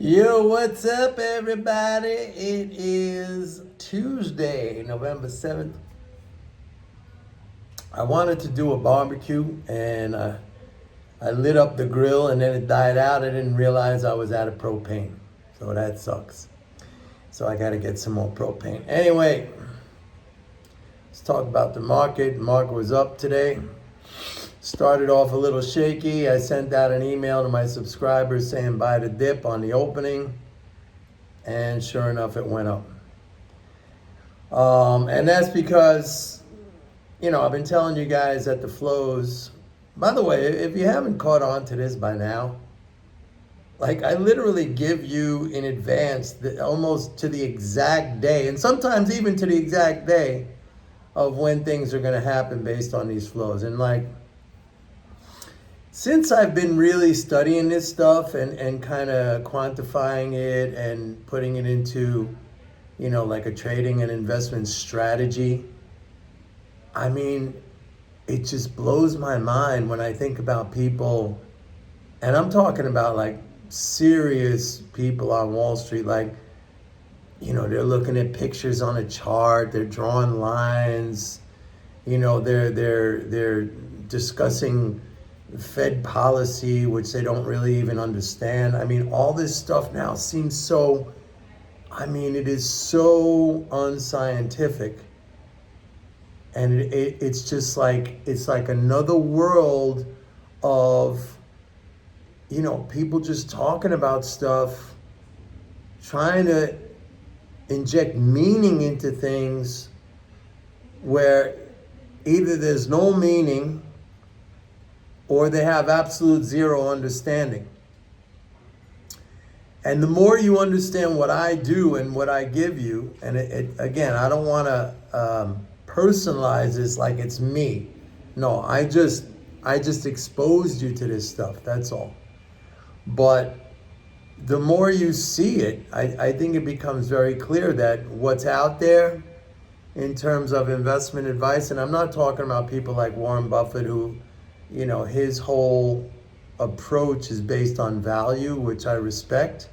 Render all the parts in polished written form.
Yo, what's up, everybody? It is Tuesday, November 7th. I wanted to do a barbecue and I lit up the grill and then it died out. I didn't realize I was out of propane. So that sucks. So I got to get some more propane. Anyway, let's talk about the market. The market was up today. Started off a little shaky. I sent out an email to my subscribers saying buy the dip on the opening. And sure enough, it went up. And that's because, I've been telling you guys that the flows, by the way, if you haven't caught on to this by now, like I literally give you in advance, almost to the exact day, and sometimes even to the exact day of when things are going to happen based on these flows. And like, since I've been really studying this stuff and kind of quantifying it and putting it into, like a trading and investment strategy, I mean, it just blows my mind when I think about people, and I'm talking about like serious people on Wall Street, like, they're looking at pictures on a chart, they're drawing lines, they're discussing Fed policy, which they don't really even understand. I mean, all this stuff now seems so, it is so unscientific. And it's just like, it's like another world of, people just talking about stuff, trying to inject meaning into things where either there's no meaning or they have absolute zero understanding. And the more you understand what I do and what I give you, and again, I don't want to personalize this like it's me. No, I just exposed you to this stuff. That's all. But the more you see it, I think it becomes very clear that what's out there in terms of investment advice, and I'm not talking about people like Warren Buffett who, his whole approach is based on value, which I respect.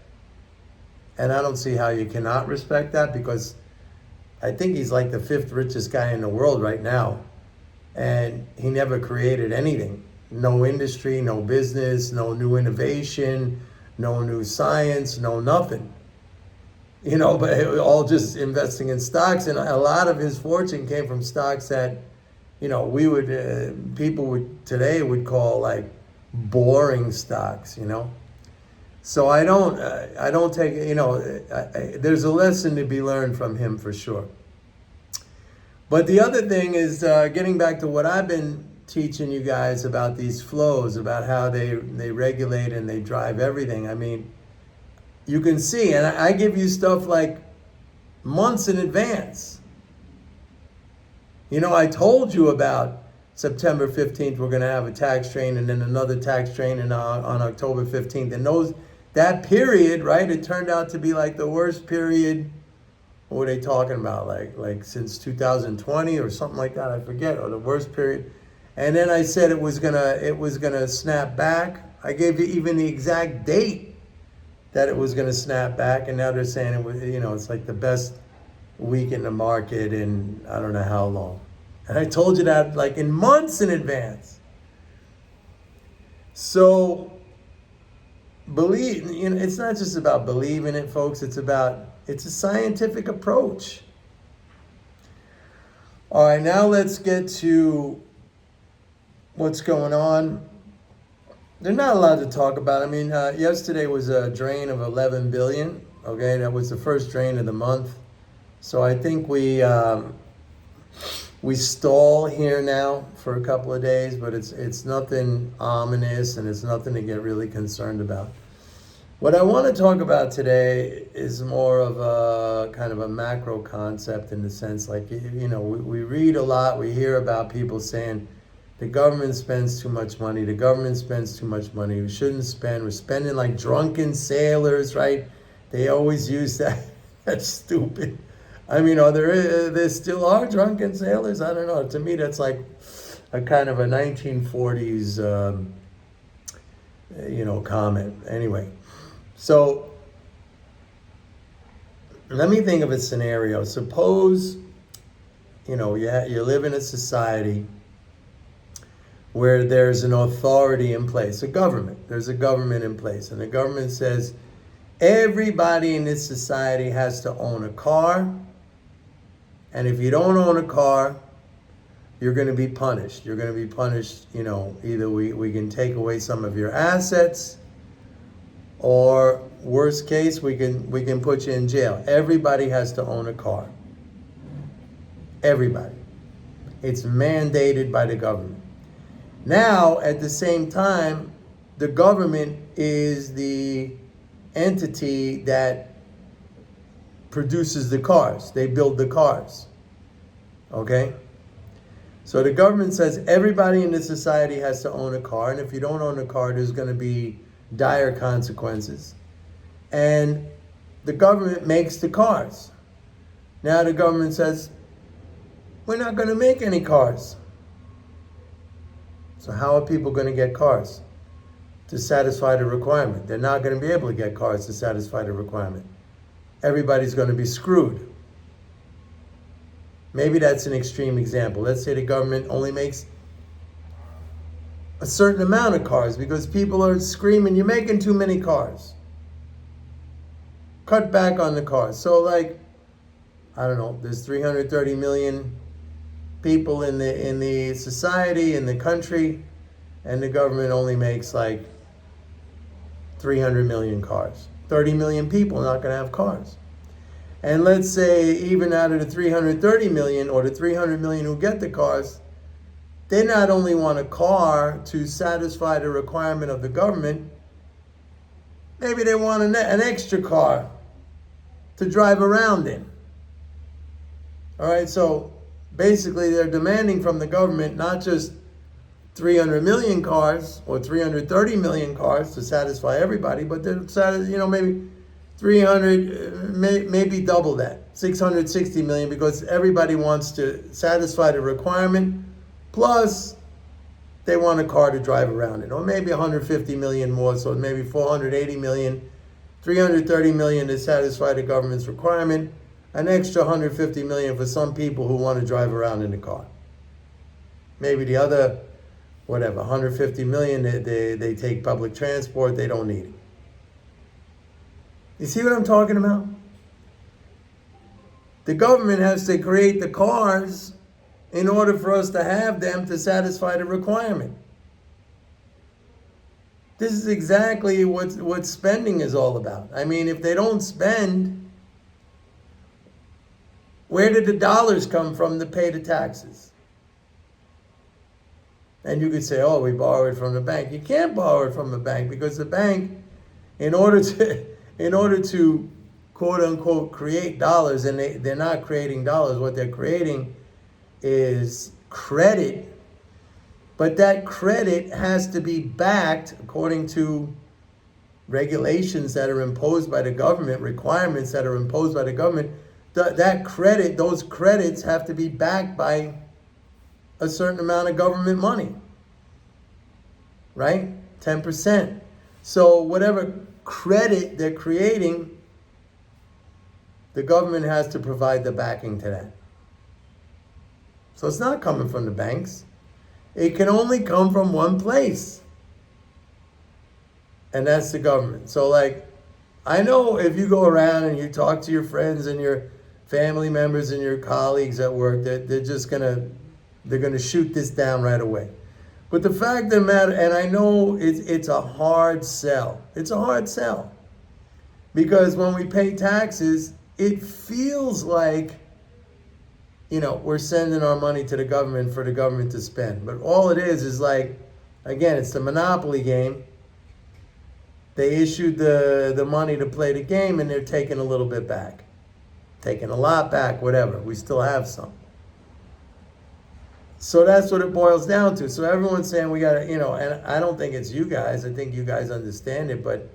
And I don't see how you cannot respect that, because I think he's like the fifth richest guy in the world right now. And he never created anything. No industry, no business, no new innovation, no new science, no nothing. But all just investing in stocks. And a lot of his fortune came from stocks that, people would today would call like boring stocks, So I don't take, there's a lesson to be learned from him for sure. But the other thing is getting back to what I've been teaching you guys about these flows, about how they regulate and they drive everything. I mean, you can see, and I give you stuff like months in advance. I told you about September 15th, we're going to have a tax train and then another tax train on October 15th. And that period, right, it turned out to be like the worst period. What were they talking about? Like since 2020 or something like that, I forget, or the worst period. And then I said it was gonna snap back. I gave you even the exact date that it was gonna snap back, and now they're saying it was, it's like the best week in the market in I don't know how long. And I told you that like in months in advance. So believe, it's not just about believing it, folks. It's a scientific approach. All right, now let's get to what's going on. They're not allowed to talk about. Yesterday was a drain of 11 billion. Okay, that was the first drain of the month. So I think we stall here now for a couple of days, but it's nothing ominous and it's nothing to get really concerned about. What I want to talk about today is more of a kind of a macro concept, in the sense like, we read a lot, we hear about people saying the government spends too much money, the government spends too much money, we shouldn't spend, we're spending like drunken sailors, right? They always use that. That's stupid. There still are drunken sailors. I don't know. To me, that's like a kind of a 1940s, comment. Anyway, so let me think of a scenario. Suppose, you live in a society where there's an authority in place, a government. There's a government in place, and the government says everybody in this society has to own a car, and if you don't own a car, you're going to be punished. You're going to be punished, either we can take away some of your assets, or worst case, we can put you in jail. Everybody has to own a car. Everybody. It's mandated by the government. Now, at the same time, the government is the entity that produces the cars. They build the cars. Okay? So the government says everybody in the society has to own a car, and if you don't own a car, there's going to be dire consequences. And the government makes the cars. Now the government says, we're not going to make any cars. So how are people going to get cars to satisfy the requirement? They're not going to be able to get cars to satisfy the requirement. Everybody's going to be screwed. Maybe that's an extreme example. Let's say the government only makes a certain amount of cars because people are screaming, you're making too many cars. Cut back on the cars. So I don't know, there's 330 million people in the society, in the country, and the government only makes 300 million cars. 30 million people are not going to have cars. And let's say even out of the 330 million or the 300 million who get the cars, they not only want a car to satisfy the requirement of the government, maybe they want an extra car to drive around in. All right, so basically they're demanding from the government not just 300 million cars or 330 million cars to satisfy everybody, but they're maybe 300, maybe double that, 660 million, because everybody wants to satisfy the requirement, plus they want a car to drive around in, or maybe 150 million more, so maybe 480 million, 330 million to satisfy the government's requirement, an extra 150 million for some people who want to drive around in the car. Maybe the other, 150 million, they take public transport, they don't need it. You see what I'm talking about? The government has to create the cars in order for us to have them to satisfy the requirement. This is exactly what spending is all about. I mean, if they don't spend, where did the dollars come from to pay the taxes? And you could say, oh, we borrow it from the bank. You can't borrow it from the bank because the bank, in order to quote unquote create dollars, and they're not creating dollars, what they're creating is credit, but that credit has to be backed according to regulations that are imposed by the government, requirements that are imposed by the government. That credit, those credits have to be backed by a certain amount of government money, right? 10%. So whatever credit they're creating, the government has to provide the backing to that. So it's not coming from the banks. It can only come from one place, and that's the government. So I know if you go around and you talk to your friends and your family members and your colleagues at work, they're gonna shoot this down right away. But the fact of the matter, and I know it's a hard sell. It's a hard sell. Because when we pay taxes, it feels like, we're sending our money to the government for the government to spend. But all it is again, it's the monopoly game. They issued the money to play the game, and they're taking a little bit back. Taking a lot back, whatever. We still have some. So that's what it boils down to. So everyone's saying we got to, and I don't think it's you guys. I think you guys understand it, but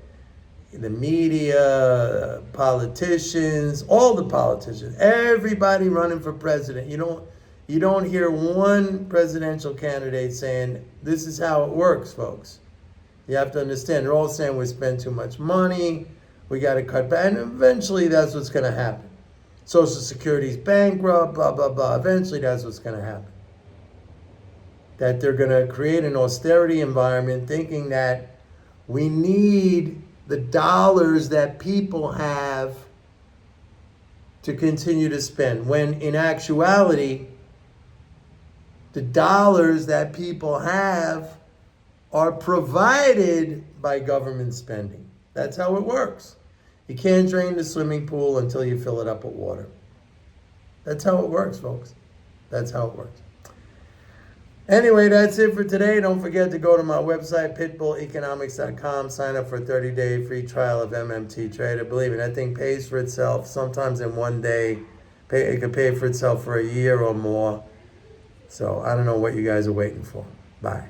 the media, politicians, all the politicians, everybody running for president. You don't hear one presidential candidate saying, this is how it works, folks. You have to understand, they're all saying we spend too much money, We got to cut back. And eventually that's what's going to happen. Social Security's bankrupt, blah, blah, blah. Eventually that's what's going to happen. That they're going to create an austerity environment thinking that we need the dollars that people have to continue to spend. When in actuality, the dollars that people have are provided by government spending. That's how it works. You can't drain the swimming pool until you fill it up with water. That's how it works, folks. That's how it works. Anyway, that's it for today. Don't forget to go to my website, pitbulleconomics.com. Sign up for a 30-day free trial of MMT Trader. Believe me, that thing pays for itself. Sometimes in one day, it can pay for itself for a year or more. So I don't know what you guys are waiting for. Bye.